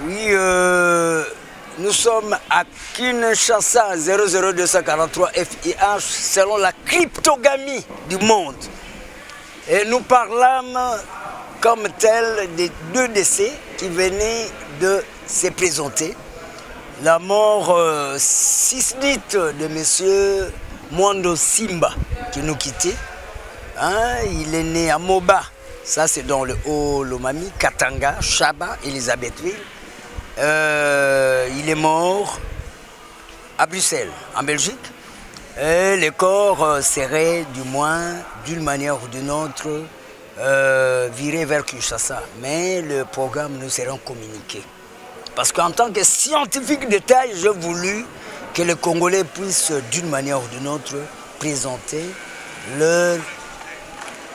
Oui, nous sommes à Kinshasa 00243 FIH selon la cryptogamie du monde. Et nous parlons comme tel des 2 décès qui venaient de se présenter. La mort sisnite de M. Mwando Simba qui nous quittait. Hein, il est né à Moba, ça c'est dans le Haut-Lomami, Katanga, Chaba, Elisabethville. Il est mort à Bruxelles, en Belgique. Et le corps serait, du moins, d'une manière ou d'une autre, viré vers Kinshasa. Mais le programme nous sera communiqué. Parce qu'en tant que scientifique d'État, j'ai voulu que les Congolais puissent, d'une manière ou d'une autre, présenter leur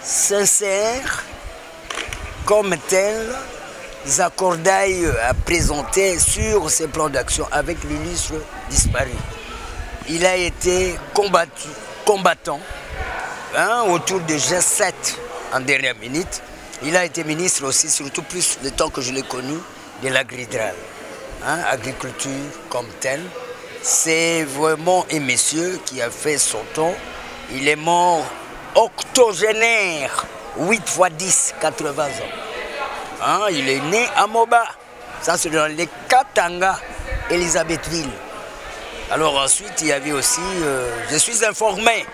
sincère, comme tel, accordailles à présenter sur ces plans d'action avec l'illustre disparu. Il a été combattant autour de G7 en dernière minute. Il a été ministre aussi, surtout plus le temps que je l'ai connu, de l'agriculture, agriculture comme telle. C'est vraiment un monsieur qui a fait son temps. Il est mort octogénaire, 8 x 10, 80 ans. Il est né à Moba, ça c'est dans les Katanga, Elisabethville. Alors ensuite, il y avait aussi, je suis informé,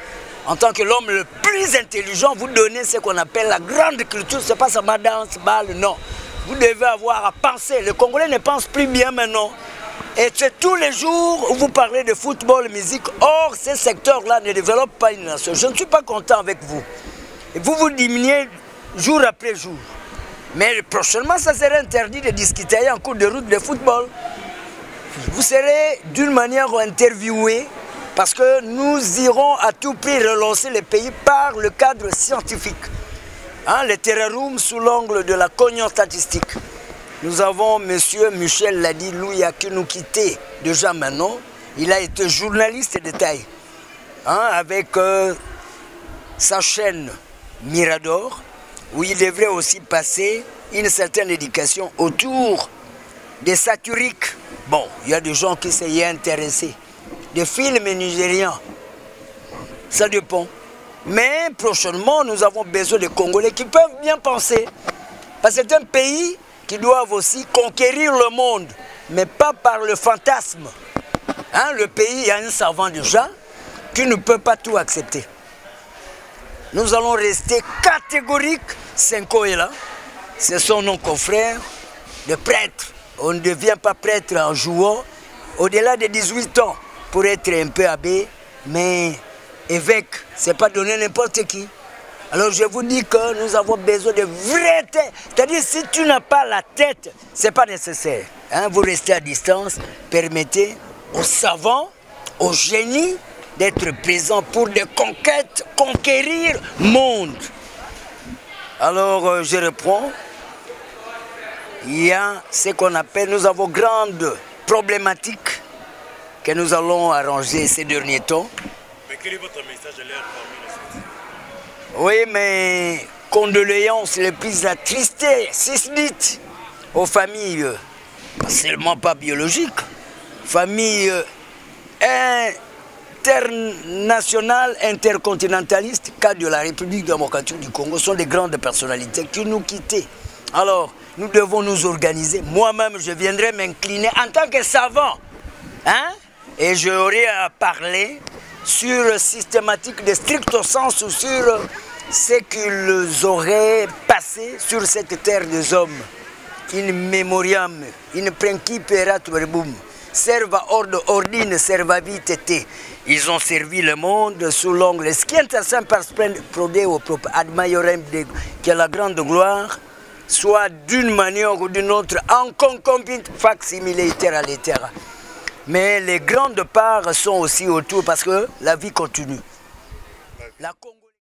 en tant que l'homme le plus intelligent, vous donnez ce qu'on appelle la grande culture, c'est pas ça, danse, balle, non. Vous devez avoir à penser, le Congolais ne pense plus bien maintenant. Et c'est tous les jours où vous parlez de football, musique, or ces secteurs-là ne développent pas une nation. Je ne suis pas content avec vous. Et vous vous diminuez jour après jour. Mais prochainement, ça serait interdit de discuter en cours de route de football. Vous serez d'une manière interviewé parce que nous irons à tout prix relancer le pays par le cadre scientifique. Le terrorisme sous l'angle de la cognon statistique. Nous avons M. Michel Ladi Louya qui nous quittait déjà maintenant. Il a été journaliste de taille avec sa chaîne Mirador, où il devrait aussi passer une certaine éducation autour des satiriques. Bon, il y a des gens qui s'y sont intéressés. Des films nigérians, ça dépend. Mais prochainement, nous avons besoin de Congolais qui peuvent bien penser. Parce que c'est un pays qui doit aussi conquérir le monde, mais pas par le fantasme. Le pays, il y a un savant déjà qui ne peut pas tout accepter. Nous allons rester catégoriques. Senko est là, ce sont nos confrères de prêtres. On ne devient pas prêtre en jouant au-delà de 18 ans pour être un peu abbé, mais évêque, ce n'est pas donner n'importe qui. Alors je vous dis que nous avons besoin de vraies têtes. C'est-à-dire si tu n'as pas la tête, ce n'est pas nécessaire. Vous restez à distance, permettez aux savants, aux génies d'être présents pour des conquêtes, conquérir le monde. Alors je reprends. Il y a ce qu'on appelle, nous avons grande problématique que nous allons arranger ces derniers temps. Mais quel est votre message à leur famille? Oui, mais condoléances les plus attristées, dites aux familles, seulement pas biologiques, familles internationales, intercontinentalistes, cas de la République démocratique du Congo, sont des grandes personnalités qui nous quittaient. Alors, nous devons nous organiser. Moi-même, je viendrai m'incliner en tant que savant. Et j'aurai à parler sur le systématique de stricto sensu, sur ce qu'ils auraient passé sur cette terre des hommes. In memoriam, in principerat verbum, serva ordo ordine servavit. Ils ont servi le monde sous l'angle scientasem per prodeo propre ad maiorem de que la grande gloire soit d'une manière ou d'une autre en concomitant facsimile terra litera. Mais les grandes parts sont aussi autour parce que la vie continue.